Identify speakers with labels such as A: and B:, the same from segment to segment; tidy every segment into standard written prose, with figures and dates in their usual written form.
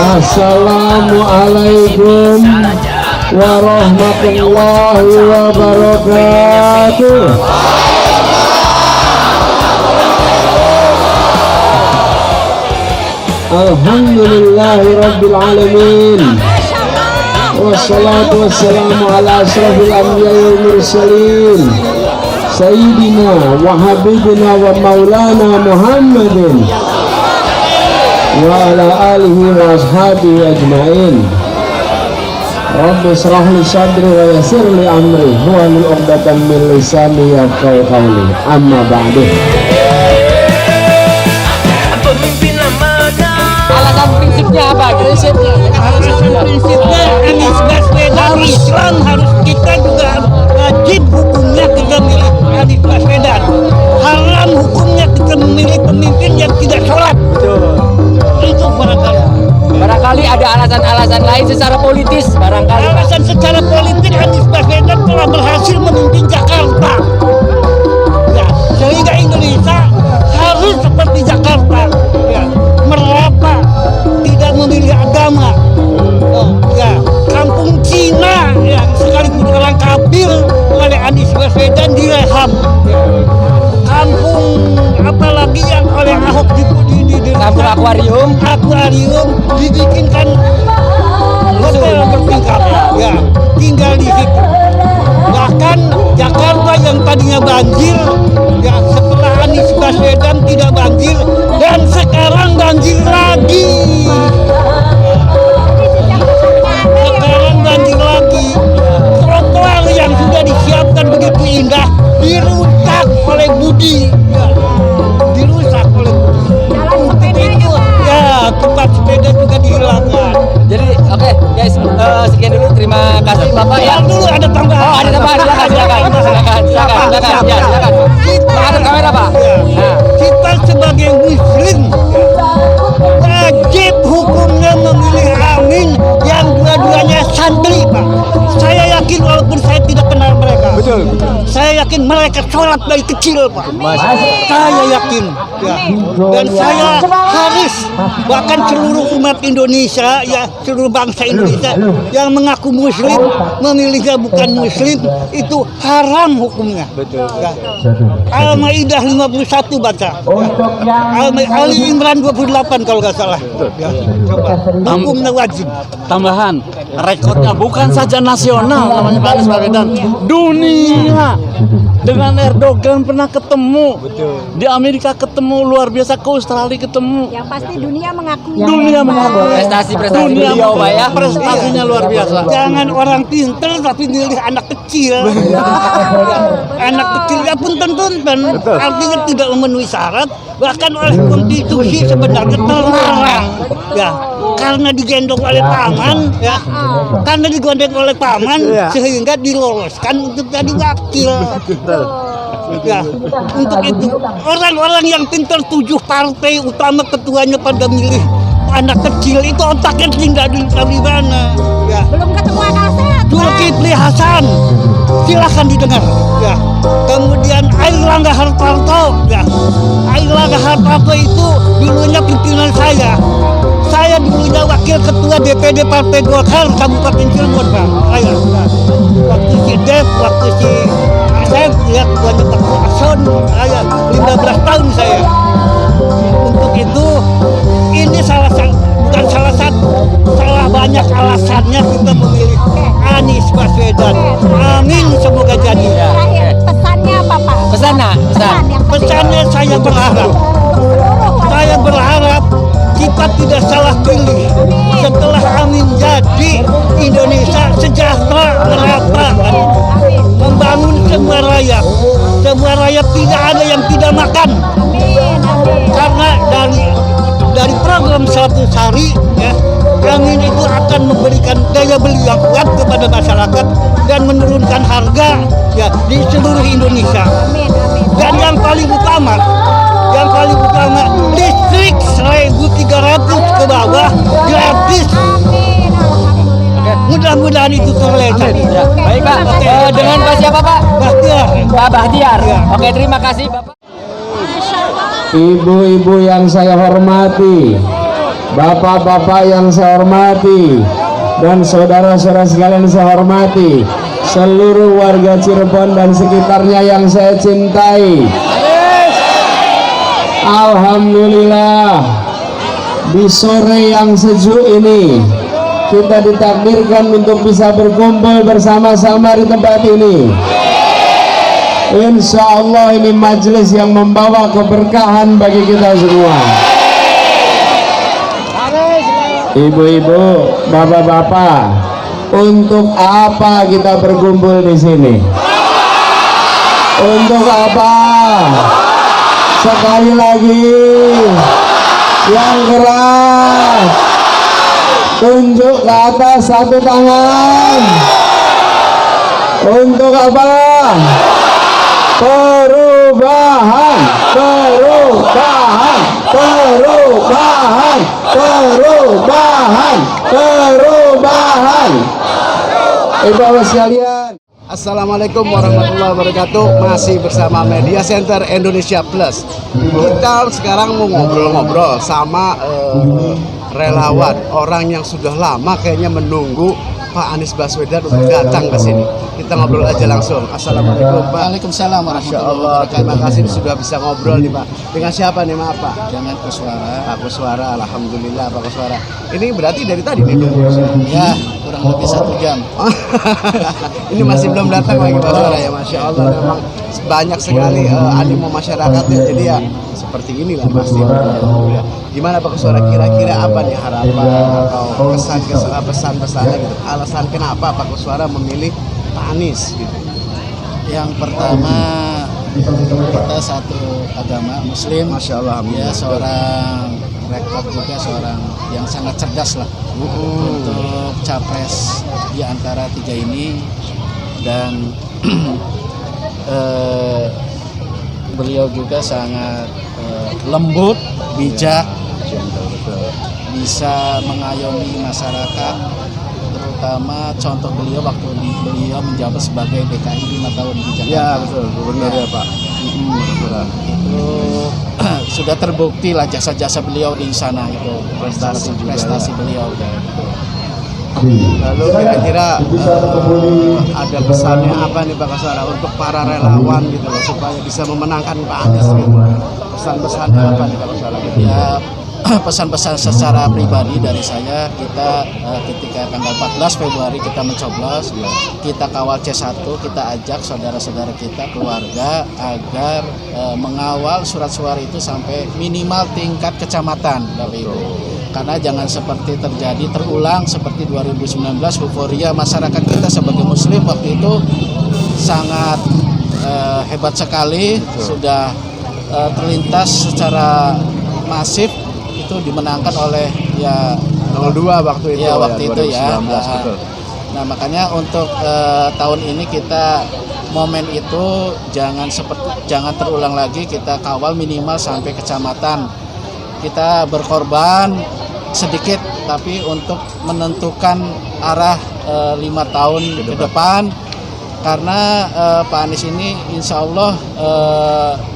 A: Assalamualaikum warahmatullahi wabarakatuh. Alhamdulillahi rabbil alamin. Wassalatu wassalamu ala asrafil anbiya wal mursalin sayyidina wa habibina wa maulana Muhammadin wa ala alihi wa ashabihi ajmain. Rabbi shrah li sadri wa yassir li amri wahlul 'uqdatam min lisani yafqahu qawli. Amma ba'du.
B: Alasan prinsipnya apa? Prinsipnya Anies Baswedan Islam harus kita juga wajib hukumnya kita milih Anies Baswedan. Haram hukumnya kita memilih pemimpin yang tidak sholat. Itu
C: barangkali ada alasan-alasan lain secara politis, barangkali
B: alasan secara politik Anies Baswedan telah berhasil memimpin Jakarta ya, sehingga Indonesia harus seperti Jakarta ya, merata, tidak memilih agama ya, kampung Cina ya, sekalipun orang kafir oleh Anies Baswedan direhab ya. Kampung apalagi yang oleh Ahok di
C: kampung akuarium
B: dibikinkan hotel bertingkat ya, tinggal di situ. Bahkan Jakarta yang tadinya banjir ya, setelah Anies Baswedan tidak banjir dan sekarang banjir lagi. Trotoar yang sudah disiapkan begitu indah dirusak oleh Budi ya. Dirusak oleh Budi. Ya, tempat sepeda juga dihilangkan.
C: Jadi oke, guys, sekian dulu, terima kasih Bapak ya.
B: Dulu ada tambahan.
C: Oh, ada tambahan, silakan. Ya, silakan. Menghadap kamera, Pak.
B: Nah, kita sebagai muslim wajib hukumnya memilih Amin yang dua-duanya santri, Pak. Saya yakin walaupun saya tidak kenal mereka.
C: Betul.
B: Saya yakin mereka sholat dari kecil, Pak. Saya yakin ya. Dan saya harus, bahkan seluruh umat Indonesia ya, seluruh bangsa Indonesia yang mengaku muslim memilihnya bukan muslim, itu haram hukumnya. Betul. Ya. Al-Maidah 51 baca. Ya. Ali Imran 28 kalau nggak salah. Ya. Coba. Hukumnya wajib.
D: Tambahan, rekornya bukan saja nasional namanya Pak Anies Baswedan, dunia. Dengan Erdogan pernah ketemu. Betul. Di Amerika ketemu, luar biasa, ke Australia ketemu.
E: Yang pasti dunia mengakui.
D: Dunia mengakui.
C: Prestasi-prestasi
D: Dunia
C: beliau, Pak ya.
D: Prestasinya luar biasa.
B: Jangan orang pintar tapi milih anak kecil. Anak kecil ya punten-punten. Artinya tidak memenuhi syarat. Bahkan oleh konstitusi sebenarnya terlarang. Ya, karena digendong oleh paman, ya, karena digendong oleh paman sehingga diloloskan untuk jadi wakil. Ya, untuk itu orang-orang yang pintar 7 partai utama ketuanya pada milih anak kecil itu otaknya tinggal di mana? Ya.
E: Belum ketemu anak sehat.
B: Zulkifli Hasan, silakan didengar. Ya. Kemudian Airlangga Hartarto, ya. Airlangga Hartarto itu dulunya pimpinan saya. Saya dulunya wakil ketua DPD Partai Golkar Kabupaten Cirebon, Pak. Saya. Waktu si Dev, waktu si Asep, ya, ketuanya Pak Ason, saya 15 tahun saya. Untuk itu, ini salah banyak alasannya kita memilih Anies Baswedan. Amin, semoga jadi.
E: Terakhir, pesannya apa, Pak?
B: Pesannya saya berharap kita tidak salah pilih. Setelah Amin jadi, Indonesia sejahtera, merata, membangun semua rakyat. Semua rakyat tidak ada yang tidak makan. Karena dari program 100 hari ya, Amin itu akan memberikan daya beli yang kuat kepada masyarakat dan menurunkan harga ya di seluruh Indonesia. Dan yang paling utama listrik 1.300 ke bawah gratis. Mudah-mudahan itu terlihat.
C: Ya. Baik Pak. Dengan Pak siapa Pak?
B: Bahtiar.
C: Pak Bahtiar.
B: Ya.
C: Oke, terima kasih Bapak.
A: Ibu-ibu yang saya hormati, bapak-bapak yang saya hormati, dan saudara-saudara sekalian saya hormati, seluruh warga Cirebon dan sekitarnya yang saya cintai. Alhamdulillah, di sore yang sejuk ini kita ditakdirkan untuk bisa berkumpul bersama-sama di tempat ini. Insya Allah ini majelis yang membawa keberkahan bagi kita semua. Ibu-ibu, bapak-bapak, untuk apa kita berkumpul di sini? Untuk apa? Sekali lagi, yang keras, tunjuk ke atas satu tangan. Untuk apa? Perubahan, perubahan, perubahan, perubahan, perubahan. Ibu-ibu sekalian,
F: Assalamualaikum warahmatullahi wabarakatuh. Masih bersama Media Center Indonesia Plus. Kita sekarang mau ngobrol-ngobrol sama relawan, orang yang sudah lama kayaknya menunggu Pak Anies Baswedan untuk datang ke sini. Kita ngobrol aja langsung. Assalamualaikum Pak.
C: Waalaikumsalam
F: Masya
C: warahmatullahi
F: Allah,
C: wabarakatuh.
F: terima kasih sudah bisa ngobrol nih Pak. Dengan siapa nih maaf Pak?
C: Jangan Kuswara.
F: Pak Kuswara, alhamdulillah Pak Kuswara. Ini berarti dari tadi nih.
C: Ya, kurang lebih 1 jam.
F: Ini masih belum datang lagi Pak Kuswara ya, Masya Allah. Memang banyak sekali animo masyarakatnya. Jadi ya seperti inilah pasti. Gimana Pak Kuswara, kira-kira apa nih harapan atau pesan-pesannya gitu? Alasan kenapa Pak Kuswara memilih Pak Anies gitu?
C: Yang pertama, kita satu agama Muslim.
F: Masya Allah,
C: Ya, seorang rektor juga, seorang yang sangat cerdas lah untuk capres di antara 3 ini. Dan beliau juga sangat lembut, bijak, bisa mengayomi masyarakat, terutama contoh beliau waktu beliau menjabat sebagai DKI 5 tahun di Jakarta.
F: Ya betul, benar ya Pak.
C: Itu sudah terbukti lah jasa-jasa beliau di sana, itu prestasi beliau.
F: Lalu kira-kira ada pesannya apa nih Pak Kuswara untuk para relawan gitu loh, supaya bisa memenangkan Pak Anies gitu. Pesan-pesannya apa nih Pak Kuswara?
C: Ya, pesan-pesan secara pribadi dari saya, kita ketika tanggal 14 Februari kita mencoblos, kita kawal C1, kita ajak saudara-saudara kita, keluarga, agar mengawal surat suara itu sampai minimal tingkat kecamatan, Bapak Ibu. Karena jangan seperti terjadi terulang seperti 2019, euforia masyarakat kita sebagai Muslim waktu itu sangat hebat sekali, sudah terlintas secara masif, itu dimenangkan oleh ya
F: 02 waktu itu
C: ya, waktu itu ya.
F: 2019, betul.
C: Nah, makanya untuk tahun ini kita momen itu jangan terulang lagi, kita kawal minimal sampai kecamatan. Kita berkorban sedikit tapi untuk menentukan arah 5 tahun ke depan. Karena Pak Anies ini insya Allah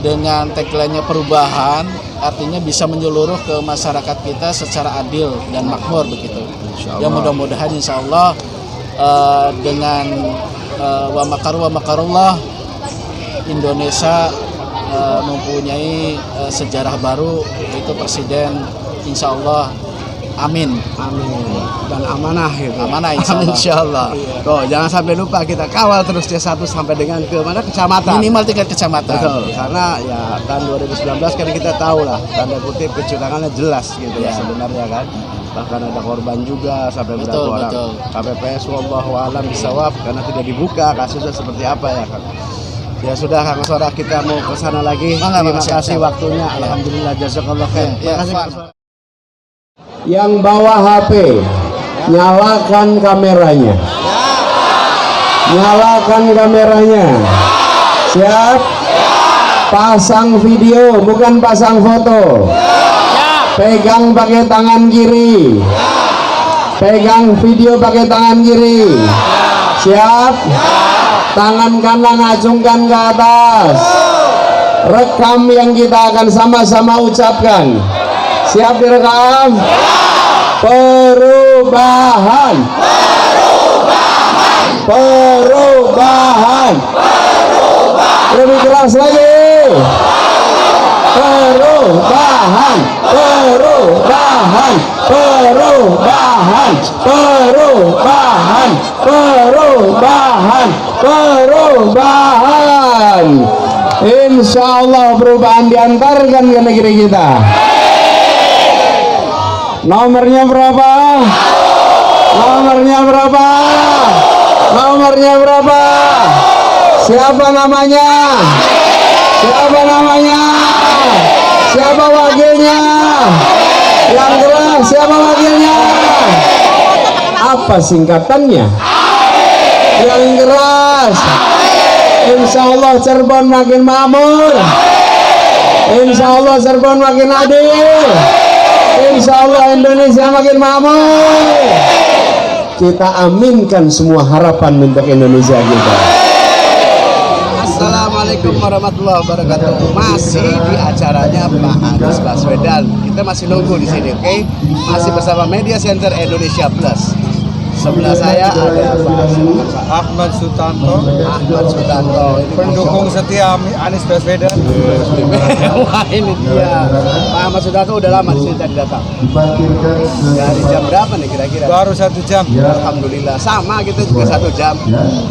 C: dengan tagline-nya perubahan, artinya bisa menyeluruh ke masyarakat kita secara adil dan makmur begitu. Ya, mudah-mudahan insya Allah dengan wa makarullah Indonesia mempunyai sejarah baru, yaitu presiden insya Allah. Amin.
F: Amin. Dan amanah gitu.
C: Amanah
F: insya Allah. Tuh, jangan sampai lupa kita kawal terus C1 sampai dengan ke mana, kecamatan.
C: Minimal tingkat kecamatan.
F: Betul. Karena ya tahun 2019 kan kita tahu lah, tanda kutip kecurangannya jelas gitu ya sebenarnya kan. Bahkan ada korban juga sampai berapa orang.
C: Betul.
F: KPPS wallahu alam bisawab, karena tidak dibuka kasusnya seperti apa ya kan. Ya sudah Kang Kuswara, kita mau ke sana lagi. Terima kasih waktunya. Alhamdulillah, jazakallah khair. Terima kasih Kang Kuswara.
A: yang bawa HP, nyalakan kameranya. Nyalakan kameranya. Siap? Pasang video, bukan pasang foto. Pegang pakai tangan kiri. Pegang video pakai tangan kiri. Siap? Tangan kanan acungkan ke atas. Rekam yang kita akan sama-sama ucapkan. Siap direkam? Perubahan. Perubahan. Lebih keras lagi. Perubahan. Perubahan. Perubahan. Perubahan. Perubahan. Perubahan. Insya Allah perubahan diantarkan ke negeri kita. Nomornya berapa? Nomornya berapa? Nomornya berapa? Siapa namanya? Siapa namanya? Siapa wakilnya? Yang keras siapa wakilnya? Apa singkatannya? Yang keras. Insya Allah Cirebon makin makmur. Insya Allah Cirebon makin adil. Insya Allah Indonesia makin makmur. Kita aminkan semua harapan untuk Indonesia kita.
F: Assalamualaikum warahmatullahi wabarakatuh. Masih di acaranya Pak Anies Baswedan. Kita masih nunggu di sini, oke? Masih bersama Media Center Indonesia Plus. Sebelah saya ada Pak
G: Ahmad Sutanto,
F: Ahmad Sutanto, ini
G: pendukung setia Anies Baswedan.
F: Wah, ini dia. Pak Ahmad Sutanto udah lama di sini tadi datang. Dari jam berapa nih kira-kira?
G: Baru 1 jam.
F: Alhamdulillah, sama kita juga 1 jam.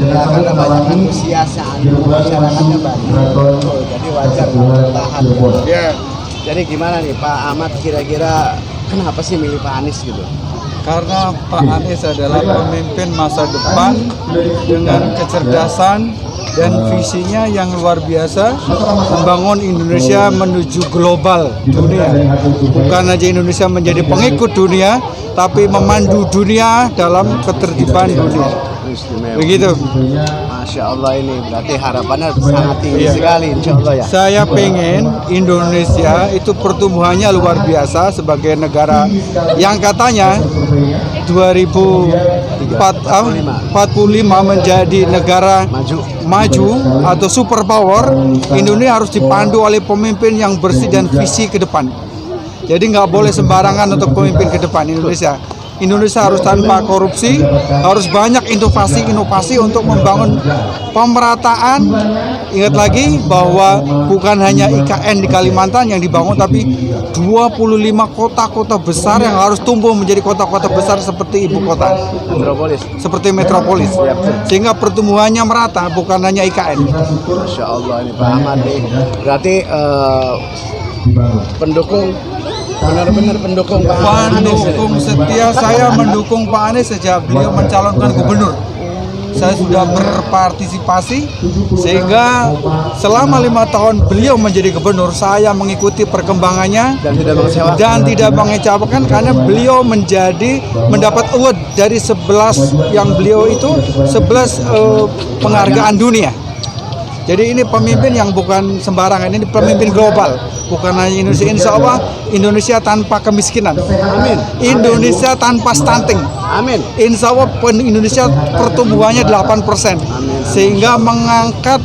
F: Ya, karena banyak antusiasnya, masyarakatnya banyak. Jadi wajar kalau bertahan.
G: Ya,
F: Jadi gimana nih Pak Ahmad, kira-kira kenapa sih milih Pak Anies gitu?
G: karena Pak Anies adalah pemimpin masa depan dengan kecerdasan dan visinya yang luar biasa, membangun Indonesia menuju global dunia. Bukan aja Indonesia menjadi pengikut dunia, tapi memandu dunia dalam ketertiban dunia. Begitu.
F: Masya Allah, ini berarti harapannya sangat tinggi sekali, insya Allah ya.
G: Saya pengen Indonesia itu pertumbuhannya luar biasa sebagai negara yang katanya 2045 menjadi negara maju atau superpower. Indonesia harus dipandu oleh pemimpin yang bersih dan visi ke depan. Jadi nggak boleh sembarangan untuk pemimpin ke depan Indonesia. Indonesia harus tanpa korupsi, harus banyak inovasi untuk membangun pemerataan. Ingat lagi bahwa bukan hanya IKN di Kalimantan yang dibangun, tapi 25 kota-kota besar yang harus tumbuh menjadi kota-kota besar seperti ibu kota, seperti metropolis. Sehingga pertumbuhannya merata, bukan hanya IKN.
F: Masya Allah, ini Pak Ahmad nih. Berarti benar-benar pendukung Pak Anies.
G: Pendukung setia saya mendukung Pak Anies sejak beliau mencalonkan gubernur. Saya sudah berpartisipasi sehingga selama 5 tahun beliau menjadi gubernur, saya mengikuti perkembangannya dan tidak mengecewakan karena beliau mendapat award dari 11 yang beliau itu 11 penghargaan dunia. Jadi ini pemimpin yang bukan sembarangan, ini pemimpin global, bukan hanya Indonesia. Insya Allah Indonesia tanpa kemiskinan, amin. Indonesia tanpa stunting, amin. Insya Allah Indonesia pertumbuhannya 8%, sehingga mengangkat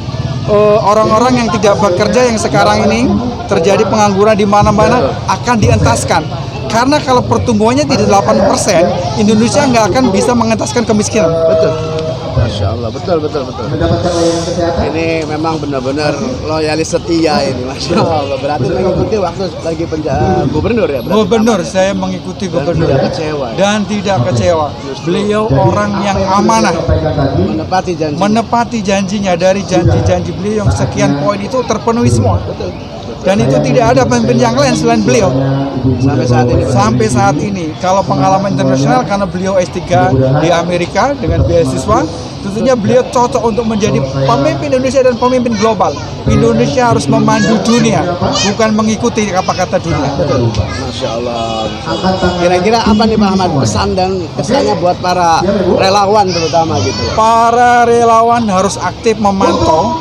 G: orang-orang yang tidak bekerja yang sekarang ini terjadi pengangguran di mana-mana akan dientaskan. Karena kalau pertumbuhannya tidak 8%, Indonesia nggak akan bisa mengentaskan kemiskinan.
F: Betul. Masya Allah, betul. Ini memang benar-benar loyalis setia ini, Masya Allah. Berarti mengikuti waktu lagi gubernur ya?
G: Gubernur, saya mengikuti gubernur dan tidak kecewa. Beliau orang yang amanah, menepati janjinya. Dari janji-janji beliau yang sekian poin itu terpenuhi semua. Dan itu tidak ada pemimpin yang lain selain beliau sampai saat ini. Kalau pengalaman internasional, karena beliau S3 di Amerika dengan beasiswa, tentunya beliau cocok untuk menjadi pemimpin Indonesia dan pemimpin global. Indonesia harus memandu dunia, bukan mengikuti apa kata dunia.
F: Masya Allah. Kira-kira apa nih Pak Ahmad pesan dan kesannya buat para relawan terutama gitu?
G: Para relawan harus aktif memantau,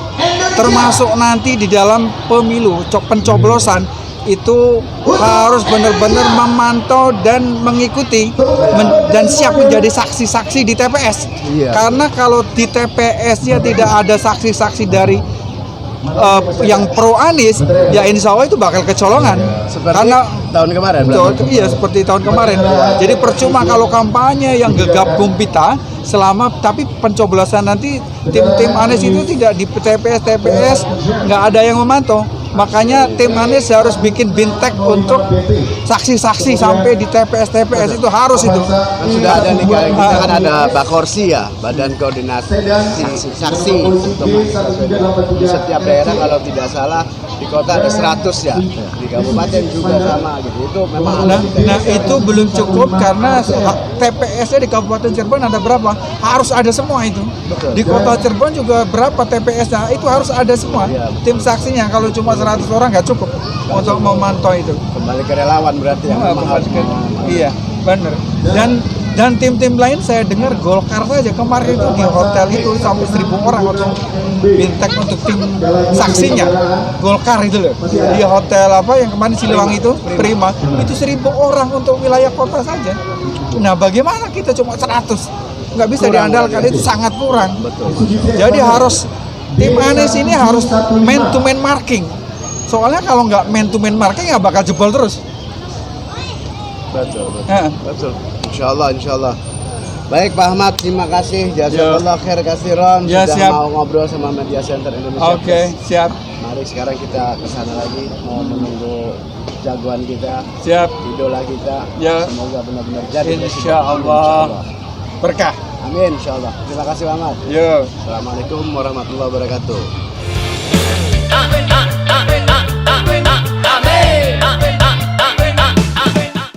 G: termasuk nanti di dalam pemilu pencoblosan itu harus benar-benar memantau dan mengikuti dan siap menjadi saksi-saksi di TPS. Karena kalau di TPS-nya tidak ada saksi-saksi dari yang pro Anies, ya insya Allah itu bakal kecolongan.
F: Seperti
G: Karena
F: tahun kemarin.
G: iya seperti tahun kemarin. Jadi percuma kalau kampanye yang gegap gempita tapi pencoblosan nanti tim Anies itu tidak di TPS nggak ada yang memantau. Makanya tim Anies harus bikin bintek untuk saksi-saksi sampai di TPS itu harus itu.
F: Kan sudah ada nih, kita kan ada Bakorsi ya, Badan Koordinasi Saksi untuk di setiap daerah, kalau tidak salah di kota ada 100 ya, di kabupaten juga sama gitu. Itu memang
G: Nah itu belum cukup karena TPS-nya di Kabupaten Cirebon ada berapa? Harus ada semua itu.
F: Betul.
G: Di kota Cirebon juga berapa TPS-nya? Itu harus ada semua.
F: Iya.
G: Tim saksinya kalau cuma 100 orang nggak cukup untuk memantau itu.
F: kembali ke relawan berarti yang memang harus
G: Iya, benar. Dan tim-tim lain saya dengar Golkar saja kemarin itu di hotel itu sampai 1.000 orang untuk bintek untuk tim saksinya. Golkar itu loh. Di hotel apa yang kemarin Siliwangi itu Prima itu 1.000 orang untuk wilayah kota saja. Nah, bagaimana kita cuma 100? Nggak bisa diandalkan, itu sangat kurang. Jadi harus tim Anies ini harus man to man marking. Soalnya kalau nggak man to man marking ya bakal jebol terus.
F: betul.
G: Ya.
F: Betul. Insya Allah. Baik Pak Ahmad, terima kasih. Jazakallah khair kasiron
G: Ya,
F: sudah
G: siap.
F: mau ngobrol sama Media Center Indonesia.
G: Oke, siap.
F: Mari sekarang kita ke sana lagi mau menunggu jagoan kita,
G: Siap.
F: idola kita.
G: Ya.
F: Semoga benar-benar jadi.
G: Insya Allah. Berkah.
F: Amin insya Allah. Terima kasih Pak Ahmad.
G: Yo.
F: Assalamualaikum warahmatullahi wabarakatuh.
H: Ah, ah.